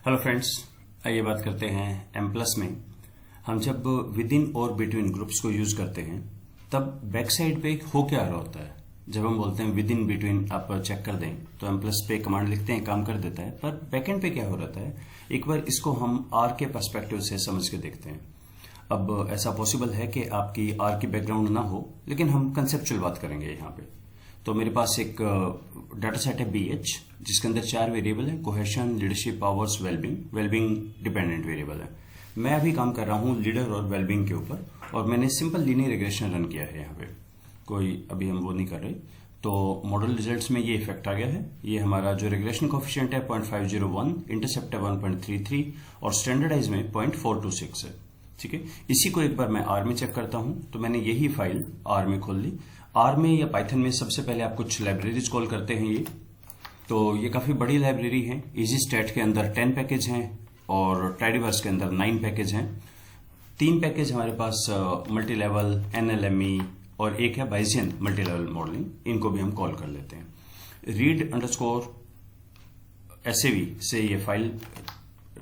Hello friends, आइए बात करते हैं एम प्लस में। हम जब विद इन और बिटवीन ग्रुप्स को यूज करते हैं तब बैक साइड पे हो क्या रहा होता है। जब हम बोलते हैं विद इन बिटवीन आप चेक कर दें तो एम प्लस पे कमांड लिखते हैं, काम कर देता है, पर बैकएंड पे क्या हो रहा है एक बार इसको हम आर के पर्सपेक्टिव से समझ के देखते हैं। अब ऐसा पॉसिबल है कि आपकी आर की बैकग्राउंड ना हो, लेकिन हम कंसेप्चुअल बात करेंगे यहाँ पे। तो मेरे पास एक डाटा सेट है BH, जिसके अंदर 4 वेरिएबल है: cohesion, leadership, powers, wellbeing. Wellbeing dependent variable है। मैं अभी काम कर रहा हूँ लीडर और वेलबींग के ऊपर, और मैंने सिंपल लीनियर रिग्रेशन रन किया है। यहाँ पे कोई अभी हम वो नहीं कर रहे, तो मॉडल रिजल्ट्स में ये इफेक्ट आ गया है। ये हमारा जो रिग्रेशन कोफिशिएंट है 0.501, इंटरसेप्ट है 1.33 और स्टैंडर्डाइज में 0.426 है। ठीक है, इसी को एक बार मैं आर में चेक करता हूं। तो मैंने यही फाइल आर में खोल ली। आर में या पाइथन में सबसे पहले आप कुछ लाइब्रेरीज कॉल करते हैं। ये तो ये काफी बड़ी लाइब्रेरी है। इजी स्टैट के अंदर 10 पैकेज हैं और टाइडीवर्स के अंदर 9 पैकेज हैं। 3 पैकेज हमारे पास मल्टी लेवल, NLME और एक है बाइजियन मल्टी लेवल मॉडलिंग। इनको भी हम कॉल कर लेते हैं। रीड_SAV से ये फाइल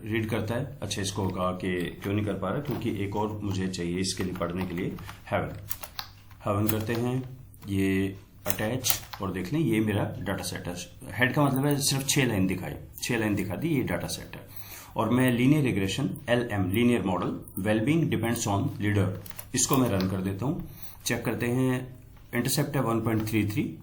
रीड करता है। अच्छा, इसको कहा कि क्यों नहीं कर पा रहा, क्योंकि एक और मुझे चाहिए इसके लिए, पढ़ने के लिए। हेवन करते हैं, ये अटैच, और देख लें ये मेरा डाटा सेट है। हेड का मतलब है सिर्फ 6 लाइन दिखाई, 6 लाइन दिखा दी, ये डाटा सेट है। और मैं linear regression LM linear model wellbeing depends on leader, इसको मैं रन कर देता हूं। चेक करते हैं, इंटरसेप्ट है 1.33,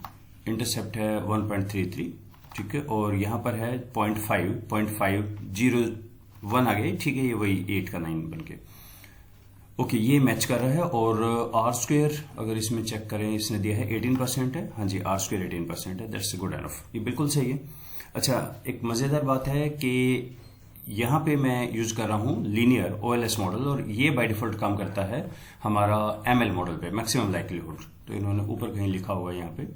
इंटरसेप्ट है 1.33, ठीक है, और यहां पर है 0.501 आ गया। ठीक है, ये वही 8 का 9 बन के ओके, ये मैच कर रहा है। और आर स्क्वेयर अगर इसमें चेक करें, इसने दिया है 18% है। हाँ जी, आर स्क्वेयर 18% है, दैट्स गुड एनफ, ये बिल्कुल सही है। अच्छा, एक मजेदार बात है कि यहां पे मैं यूज कर रहा हूं लीनियर OLS मॉडल, और ये बाय डिफॉल्ट काम करता है हमारा ML मॉडल पे, मैक्सिमम लाइक्लीहुड। तो इन्होंने ऊपर कहीं लिखा हुआ है यहाँ पे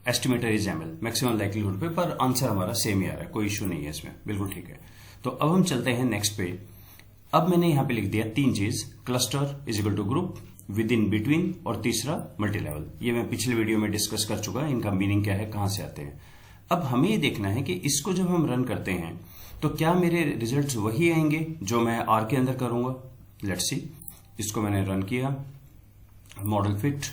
estimator is ML, maximum likelihood पे, पर आंसर हमारा सेम ही आ रहा है, कोई इश्यू नहीं है इसमें, बिल्कुल ठीक है। तो अब हम चलते हैं नेक्स्ट पे। अब मैंने यहां पे लिख दिया 3 चीज: cluster is equal to group, within between, और तीसरा मल्टी लेवल। ये मैं पिछले वीडियो में डिस्कस कर चुका, इनका मीनिंग क्या है, कहां से आते हैं। अब हमें ये देखना है कि इसको जब हम रन करते हैं तो क्या मेरे रिजल्ट्स वही आएंगे जो मैं आर के अंदर करूंगा। लेट्स सी, इसको मैंने रन किया, मॉडल फिट।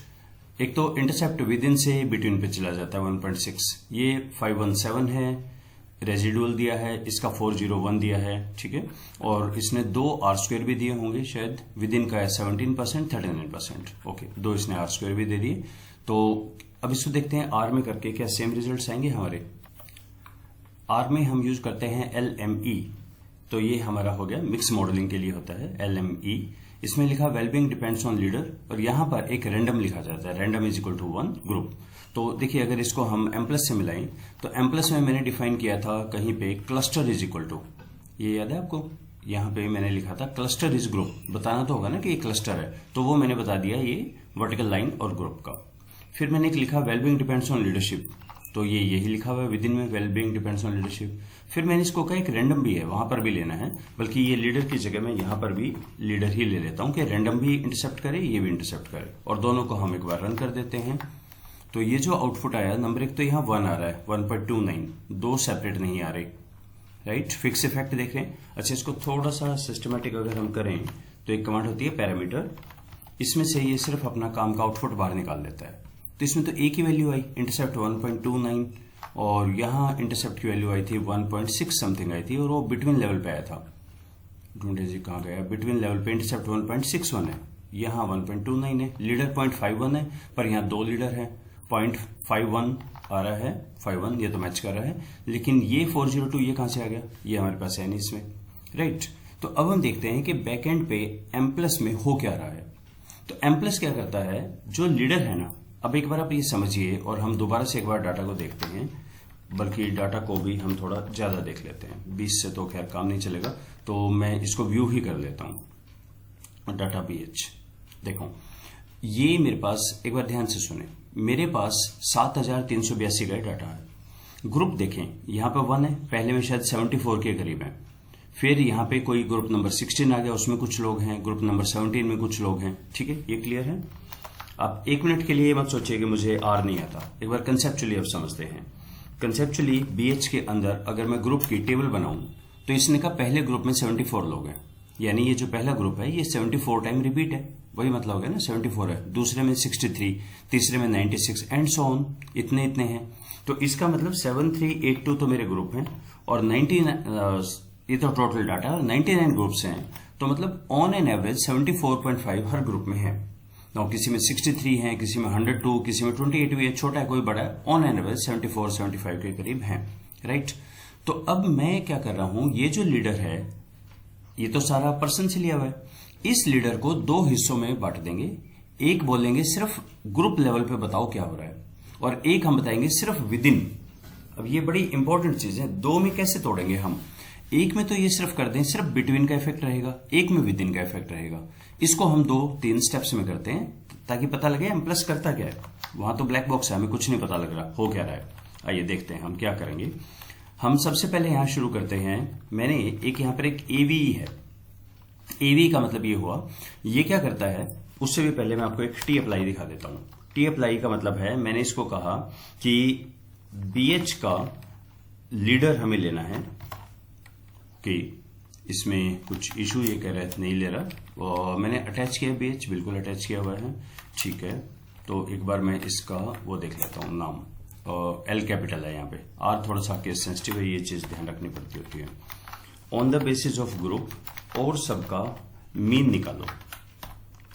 एक तो इंटरसेप्ट विद इन से बिटवीन पे चला जाता है 1.6, ये 517 है। रेजिडुअल दिया है, इसका 401 दिया है, ठीक है, और इसने 2 आर स्क्वेयर भी दिए होंगे शायद। विद इन का है 17%, 39%, ओके, 2 इसने आर स्क्वेयर भी दे दिए। तो अब इसको देखते हैं आर में करके क्या सेम रिजल्ट्स आएंगे हमारे। आर में हम यूज करते हैं LME, तो ये हमारा हो गया, मिक्स मॉडलिंग के लिए होता है LME। इसमें लिखा वेलबींग डिपेंड्स ऑन लीडर, और यहां पर एक रैंडम लिखा जाता है, random is equal to 1 group. तो देखिए, अगर इसको हम M प्लस से मिलाएं तो M प्लस में मैंने डिफाइन किया था कहीं पे क्लस्टर इज इक्वल टू, ये याद है आपको, यहां पे मैंने लिखा था क्लस्टर इज ग्रुप। बताना तो होगा ना कि ये क्लस्टर है, तो वो मैंने बता दिया, ये वर्टिकल लाइन और ग्रुप का। फिर मैंने एक लिखा वेलबींग डिपेंड्स ऑन लीडरशिप, तो ये यही लिखा हुआ है विद इन में, वेलबींग डिपेंड्स ऑन लीडरशिप। फिर मैंने इसको कहा एक रैंडम भी है, वहां पर भी लेना है, बल्कि ये लीडर की जगह मैं यहां पर भी लीडर ही ले लेता हूं कि रैंडम भी इंटरसेप्ट करे, ये भी इंटरसेप्ट करे, और दोनों को हम एक बार रन कर देते हैं। तो ये जो आउटपुट आया, नंबर 1 तो यहाँ 1 आ रहा है, 1.29, 2 सेपरेट नहीं आ रहे, राइट। फिक्स इफेक्ट देख रहे हैं। अच्छा, इसको थोड़ा सा सिस्टमैटिक अगर हम करें तो एक कमांड होती है पैरामीटर, इसमें से ये सिर्फ अपना काम का आउटपुट बाहर निकाल देता है। तो इसमें तो एक ही वैल्यू आई, इंटरसेप्ट 1.29, और यहाँ इंटरसेप्ट की वैल्यू आई थी 1.6 समथिंग आई थी, और वो बिटवीन लेवल पे आया था। ढूंढे जी कहाँ गया, बिटवीन लेवल पे इंटरसेप्ट 1.61 है, यहाँ 1.29 है, लीडर 0.51 है, पर यहाँ 2 लीडर है, 0.51 आ रहा है, 51 ये तो मैच कर रहा है, लेकिन ये 402 ये कहां से आ गया, ये हमारे पास है नहीं इसमें, राइट। तो अब हम देखते हैं कि बैकएंड पे M प्लस में हो क्या रहा है। तो M प्लस क्या करता है, जो लीडर है ना, अब एक बार आप ये समझिए, और हम दोबारा से एक बार डाटा को देखते हैं, बल्कि डाटा को भी हम थोड़ा ज्यादा देख लेते हैं, 20 से तो खैर काम नहीं चलेगा, तो मैं इसको व्यू ही कर लेता हूं, डाटा BH। देखो, ये मेरे पास, एक बार ध्यान से सुने, मेरे पास 7382 का डाटा है। ग्रुप देखें, यहां पे 1 है, पहले में शायद 74 के करीब है, फिर यहां पे कोई ग्रुप नंबर 16 आ गया, उसमें कुछ लोग हैं, ग्रुप नंबर 17 में कुछ लोग हैं, ठीक है, ये क्लियर है। आप 1 मिनट के लिए मत सोचिए कि मुझे आर नहीं आता, एक बार कंसेप्चुअली अब समझते हैं। कंसेप्चुअली BH के अंदर अगर मैं ग्रुप की टेबल बनाऊं तो इसने कहा पहले ग्रुप में 74 लोग हैं, यानी ये जो पहला ग्रुप है ये 74 टाइम रिपीट है, वही मतलब हो गया ना, 74 है। दूसरे में 63, तीसरे में 96 एंड सो ऑन, इतने इतने हैं। तो इसका मतलब 7382 तो मेरे ग्रुप हैं और 99 ये तो टोटल डाटा, 99 ग्रुप्स हैं, तो मतलब on an average 74.5 her group में है। तो किसी में 63 है, किसी में 102, किसी में 28 भी है, छोटा है कोई बड़ा है, ऑन एन एवरेज 74-75 के करीब है, राइट। तो अब मैं क्या कर रहा हूं, ये जो लीडर है ये तो सारा पर्सन से लिया हुआ है, इस लीडर को दो हिस्सों में बांट देंगे। एक बोलेंगे सिर्फ ग्रुप लेवल पे बताओ क्या हो रहा है, और एक हम बताएंगे सिर्फ विद इन। अब ये बड़ी इंपॉर्टेंट चीज है, दो में कैसे तोड़ेंगे हम। एक में तो ये सिर्फ कर दें, सिर्फ बिटवीन का इफेक्ट रहेगा, एक में विद इन का इफेक्ट रहेगा। इसको हम 2-3 स्टेप्स में करते हैं ताकि पता लगे एम प्लस करता क्या है। वहां तो ब्लैक बॉक्स है, हमें कुछ नहीं पता लग रहा हो क्या रहा है। आइए देखते हैं हम क्या करेंगे। हम सबसे पहले यहां शुरू करते हैं। मैंने एक यहां पर एक एवीई है, एवी का मतलब ये हुआ, ये क्या करता है, उससे भी पहले मैं आपको एक टी अप्लाई दिखा देता हूं। टी अप्लाई का मतलब है, मैंने इसको कहा कि बीएच का लीडर हमें लेना है कि इसमें कुछ इशू ये कह रहा है नहीं ले रहा, और मैंने अटैच किया बीएच, बिल्कुल अटैच किया हुआ है, ठीक है। तो एक बार मैं इसका वो देख लेता हूं नाम, एल कैपिटल है यहाँ पे, आर थोड़ा सा केस सेंसिटिव है, ये चीज ध्यान रखनी पड़ती होती है। On the basis of group, और सबका मीन निकालो,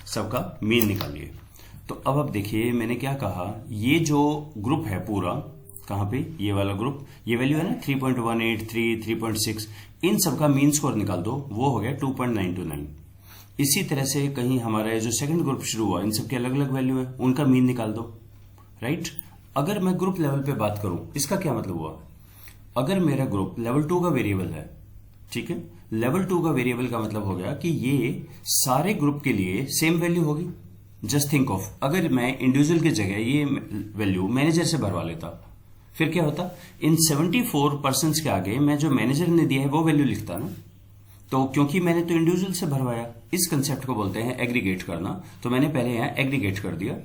सबका मीन निकालिए। तो अब आप देखिए मैंने क्या कहा, ये जो ग्रुप है पूरा, कहां पे, ये वाला ग्रुप, ये वैल्यू है ना 3.183, 3.6, इन सबका मीन स्कोर निकाल दो, वो हो गया 2.929। इसी तरह से कहीं हमारा जो सेकंड ग्रुप शुरू हुआ, इन सबके अलग अलग वैल्यू है, उनका मीन निकाल दो, राइट। अगर मैं ग्रुप लेवल पे बात करूं, इसका क्या मतलब हुआ, अगर मेरा ग्रुप लेवल 2 का वेरिएबल है, ठीक है, लेवल 2 का वेरिएबल का मतलब हो गया कि ये सारे ग्रुप के लिए सेम वैल्यू होगी। जस्ट थिंक ऑफ, अगर मैं इंडिविजुअल की जगह ये वैल्यू मैनेजर से भरवा लेता, फिर क्या होता, इन 74 पर्सन के आगे मैं जो मैनेजर ने दिया है वो वैल्यू लिखता ना। तो क्योंकि मैंने तो इंडिविजुअल से भरवाया, इस कंसेप्ट को बोलते हैं एग्रीगेट करना, तो मैंने पहले यहां एग्रीगेट कर दिया।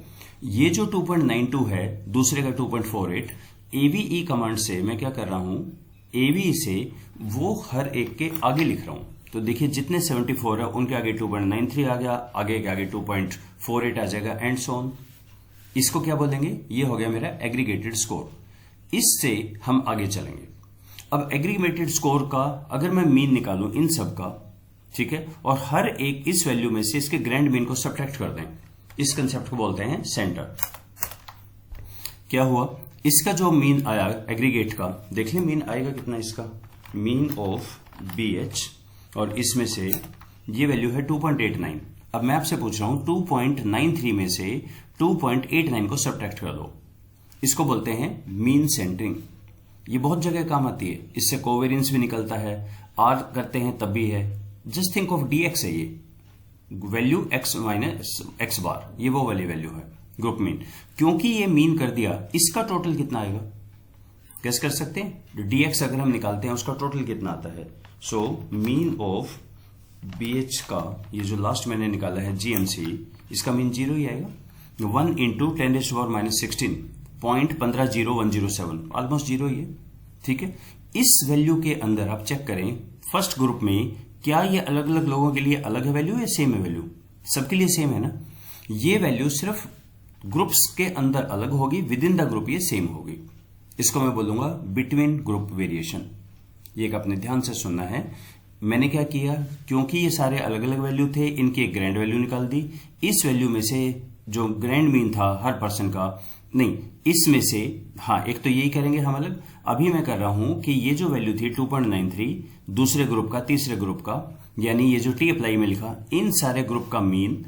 ये जो 2.92 है, दूसरे का 2.48, एवीई कमांड से मैं क्या कर रहा हूं, एवी से वो हर एक के आगे लिख रहा हूं। तो देखिए जितने 74 है उनके आगे 2.93 आ गया, आगे के आगे 2.48 आ जाएगा, एंड सो ऑन। इसको क्या बोलेंगे, ये हो गया मेरा एग्रीगेटेड स्कोर। इससे हम आगे चलेंगे। अब एग्रीगेटेड स्कोर का अगर मैं मीन निकालूं इन सब का, ठीक है, और हर एक इस वैल्यू में से इसके ग्रैंड मीन को सब्ट्रैक्ट कर दें, इस कंसेप्ट को बोलते हैं सेंटर। क्या हुआ, इसका जो मीन आया एग्रीगेट का, देख लें मीन आएगा कितना इसका, मीन ऑफ बीएच, और इसमें से ये वैल्यू है 2.89। अब मैं आपसे पूछ रहा हूं 2.93 में से 2.89 को सब्ट्रैक्ट कर दो, इसको बोलते हैं मीन सेंटरिंग। ये बहुत जगह काम आती है, इससे कोवेरियंस भी निकलता है, आर करते हैं तब भी है। जस्ट थिंक ऑफ डीएक्स है ये वैल्यू, एक्स माइनस एक्स बार, ये वो वाली वैल्यू है ग्रुप मीन। क्योंकि ये मीन कर दिया, इसका टोटल कितना आएगा कैसे कर सकते हैं, डीएक्स अगर हम निकालते हैं उसका टोटल कितना आता है। सो मीन ऑफ बीएच का ये जो लास्ट मैंने निकाला है जीएमसी, इसका मीन 0 ही आएगा, 1 × 10⁻16 0.15007, ऑलमोस्ट 0 ही है, ठीक है। इस वैल्यू के अंदर आप चेक करें फर्स्ट ग्रुप में क्या ये अलग अलग लोगों के लिए अलग है वैल्यू या सेम है वैल्यू, सबके लिए सेम है ना। ये वैल्यू सिर्फ ग्रुप्स के अंदर अलग होगी, विद इन द ग्रुप ये सेम होगी। इसको मैं बोलूंगा बिटवीन ग्रुप वेरिएशन। ये एक अपने ध्यान से सुनना है। मैंने क्या किया, क्योंकि ये सारे अलग अलग वैल्यू थे, इनकी एक ग्रैंड वैल्यू निकाल दी। इस वैल्यू में से जो ग्रैंड मीन था हर पर्सन का, नहीं इसमें से, हाँ एक तो यही करेंगे हम अलग। अभी मैं कर रहा हूं कि ये जो वैल्यू थी 2.93 दूसरे ग्रुप का, तीसरे ग्रुप का, यानी ये जो टी अप्लाई में लिखा, इन सारे ग्रुप का मीन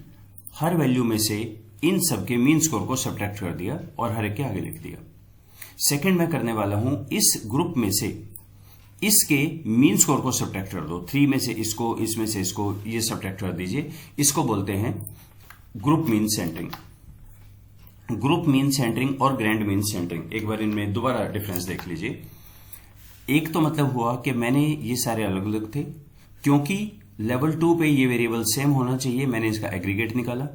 हर वैल्यू में से इन सबके मीन स्कोर को सब्ट्रैक्ट कर दिया और हर एक के आगे लिख दिया। सेकंड मैं करने वाला हूं इस ग्रुप में से इसके मीन स्कोर को सब्ट्रैक्ट कर दो, 3 में से इसको, इसमें से इसको, ये सब्ट्रैक्ट कर दीजिए। इसको बोलते हैं group mean centering. Group mean centering और ग्रैंड मीन सेंटरिंग, एक बार इनमें दोबारा डिफरेंस देख लीजिए। एक तो मतलब हुआ कि मैंने ये सारे अलग अलग थे, क्योंकि लेवल 2 पे ये वेरिएबल सेम होना चाहिए, मैंने इसका एग्रीगेट निकाला।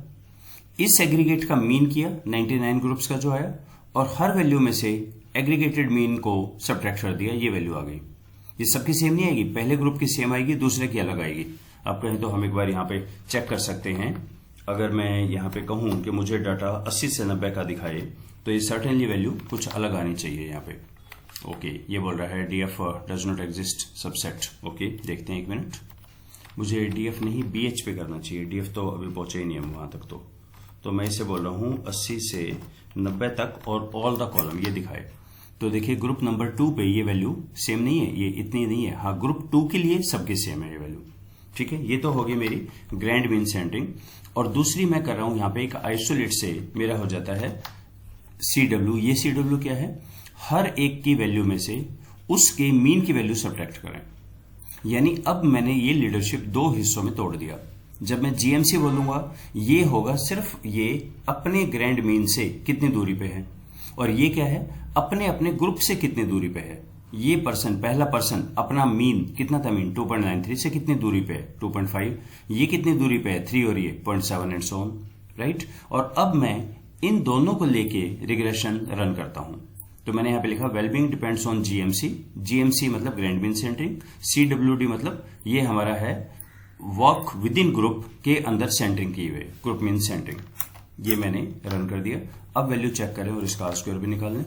इस एग्रीगेट का मीन किया 99 ग्रुप्स का जो आया, और हर वैल्यू में से एग्रीगेटेड मीन को सब्ट्रैक्ट कर दिया, ये वैल्यू आ गई। ये सबकी सेम नहीं आएगी, पहले ग्रुप की सेम आएगी, दूसरे की अलग आएगी। आप कहें तो हम एक बार यहाँ पे चेक कर सकते हैं। अगर मैं यहाँ पे कहूं कि मुझे डाटा 80 से 90 का दिखाए तो ये सर्टेनली वैल्यू कुछ अलग आनी चाहिए यहाँ पे। ओके, ये बोल रहा है DF does not exist subset. Okay, देखते हैं एक मिनट। मुझे DF नहीं BH पे करना चाहिए, DF तो अभी पहुंचे ही नहीं हम वहां तक। तो मैं इसे बोल रहा हूं 80 से 90 तक और ऑल द कॉलम ये दिखाए। तो देखिए ग्रुप नंबर 2 पे ये वैल्यू सेम नहीं है, ये इतनी नहीं है। हाँ, ग्रुप 2 के लिए सबके सेम है ये वैल्यू। ठीक है, ये तो होगी मेरी ग्रैंड मीन सेंटरिंग। और दूसरी मैं कर रहा हूं यहाँ पे एक आइसोलेट से मेरा हो जाता है CW। ये CW क्या है? हर एक की वैल्यू में से उसके मीन की वैल्यू सब्ट्रैक्ट करें। यानी अब मैंने ये लीडरशिप दो हिस्सों में तोड़ दिया। जब मैं GMC बोलूंगा ये होगा सिर्फ ये अपने ग्रैंड मीन से कितनी दूरी पे है, और ये क्या है? अपने अपने ग्रुप से कितनी दूरी पे है। ये पर्सन, पहला पर्सन अपना मीन कितना था? मीन 2.93 से कितनी दूरी पे है? 2.5। ये कितनी दूरी पे है? 3 और ये 0.7 एंड सो ऑन, राइट। और अब मैं इन दोनों को लेके रिग्रेशन रन करता हूं। तो मैंने यहां पे लिखा wellbeing depends on GMC। GMC मतलब ग्रैंड मीन सेंटरिंग, CWD मतलब ये हमारा है वर्क विद इन ग्रुप के अंदर सेंटरिंग की हुई, ग्रुप मीन सेंटरिंग। ये मैंने रन कर दिया। अब वैल्यू चेक करें और इसका R² भी निकाल लें।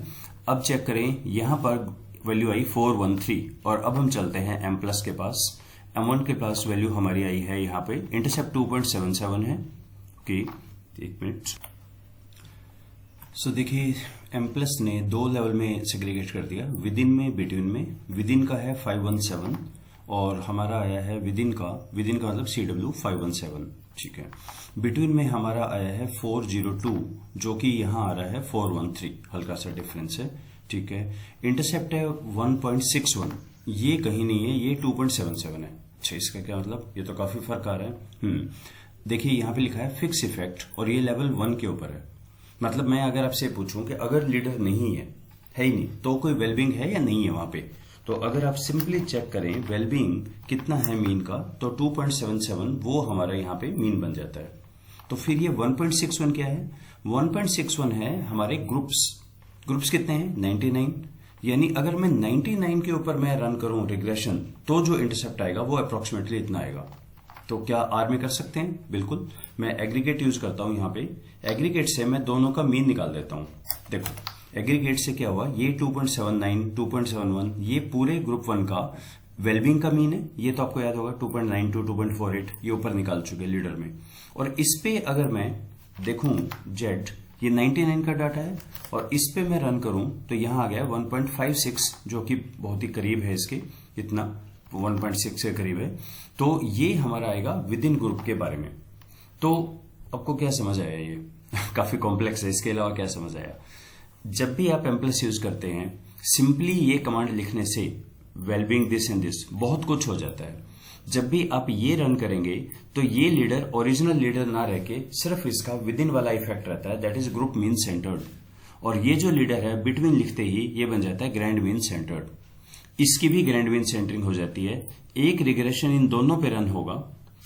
अब चेक करें, यहां पर वैल्यू आई 413 और अब हम चलते हैं M+ के पास। M1 के पास वैल्यू हमारी आई है यहाँ पे, इंटरसेप्ट 2.77 है। ओके, एक मिनट। सो देखिए M+ ने दो लेवल में सेग्रीगेट कर दिया, विद इन में, बिटवीन में। विद इन का है 517 और हमारा आया है विद इन का मतलब CW 517। ठीक है, बिटवीन में हमारा आया है 402 जो कि यहां आ रहा है 413, हल्का सा डिफरेंस है। ठीक है, इंटरसेप्ट है 1.61, ये कहीं नहीं है, ये 2.77 है। अच्छा, इसका क्या मतलब? ये तो काफी फर्क आ रहा है। देखिए यहां पे लिखा है फिक्स इफेक्ट और ये लेवल 1 के ऊपर है। मतलब मैं अगर आपसे पूछूं कि अगर लीडर नहीं है ही नहीं, तो कोई वेलबींग है या नहीं है वहां पे? तो अगर आप सिंपली चेक करें वेलबींग कितना है मीन का, तो 2.77 वो हमारा यहाँ पे मीन बन जाता है। तो फिर ये 1.61 क्या है? 1.61 है हमारे ग्रुप्स कितने हैं? 99। यानी अगर मैं 99 के ऊपर मैं रन करूं रिग्रेशन, तो जो इंटरसेप्ट आएगा वो अप्रोक्सीमेटली इतना आएगा। तो क्या R में कर सकते हैं? बिल्कुल। मैं एग्रीगेट यूज करता हूं यहाँ पे। एग्रीगेट से मैं दोनों का मीन निकाल देता हूं। देखो एग्रीगेट से क्या हुआ, ये 2.79, 2.71 ये पूरे ग्रुप 1 का वेलबींग का मीन है। ये तो आपको याद होगा 2.92, 2.48 ये ऊपर निकाल चुके लीडर में। और इस पे अगर मैं देखूं जेड, ये 99 का डाटा है और इस पे मैं रन करूं तो यहां आ गया 1.56 जो कि बहुत ही करीब है इसके, इतना 1.6 के करीब है। तो ये हमारा आएगा विद इन ग्रुप के बारे में। तो आपको क्या समझ आया? ये काफी कॉम्प्लेक्स है। इसके अलावा क्या समझ आया? जब भी आप M+ यूज करते हैं, सिंपली ये कमांड लिखने से वेलबींग दिस एंड दिस बहुत कुछ हो जाता है। जब भी आप ये रन करेंगे तो ये लीडर ओरिजिनल लीडर ना रह के सिर्फ इसका विद इन वाला इफेक्ट रहता है, that is group mean centred. और ये जो लीडर है बिटवीन लिखते ही ये बन जाता है ग्रैंड मीन सेंटर्ड। इसकी भी ग्रैंड मीन सेंटरिंग हो जाती है। एक रिग्रेशन इन दोनों पे रन होगा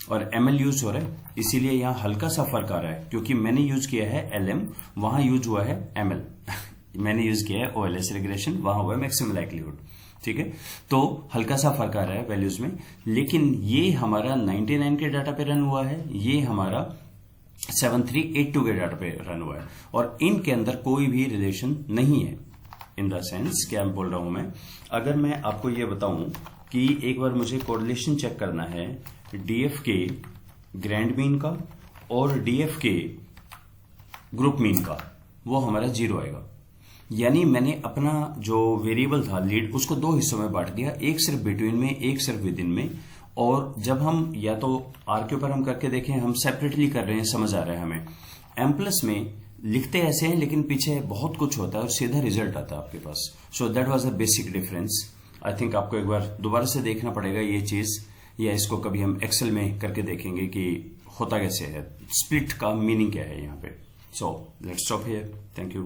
और ML यूज हो रहा है, इसीलिए यहां हल्का सा फर्क आ रहा है क्योंकि मैंने यूज किया है LM, वहां यूज हुआ है ML। मैंने यूज किया है OLS रिग्रेशन, वहां हुआ है मैक्सिमम लाइक्लीहुड। ठीक है, तो हल्का सा फर्क आ रहा है वैल्यूज में। लेकिन ये हमारा 99 के डाटा पे रन हुआ है, ये हमारा 7382 के डाटा पे रन हुआ है और इनके अंदर कोई भी रिलेशन नहीं है। इन द सेंस क्या बोल रहा हूं मैं, अगर मैं आपको ये बताऊं कि एक बार मुझे कोरिलेशन चेक करना है DF के ग्रैंड मीन का और DF के ग्रुप मीन का, वो हमारा 0 आएगा। यानी मैंने अपना जो वेरिएबल था लीड उसको दो हिस्सों में बांट दिया, एक सिर्फ बिटवीन में, एक सिर्फ विद इन में। और जब हम या तो R के ऊपर हम करके देखें, हम सेपरेटली कर रहे हैं, समझ आ रहा है हमें। M+ में लिखते ऐसे हैं लेकिन पीछे बहुत कुछ होता है और सीधा रिजल्ट आता है आपके पास। So that was the basic difference. I think आपको एक बार दोबारा से देखना पड़ेगा ये चीज, या इसको कभी हम एक्सेल में करके देखेंगे कि होता कैसे है, स्प्लिट का मीनिंग क्या है यहाँ पे। So let's stop here, thank you.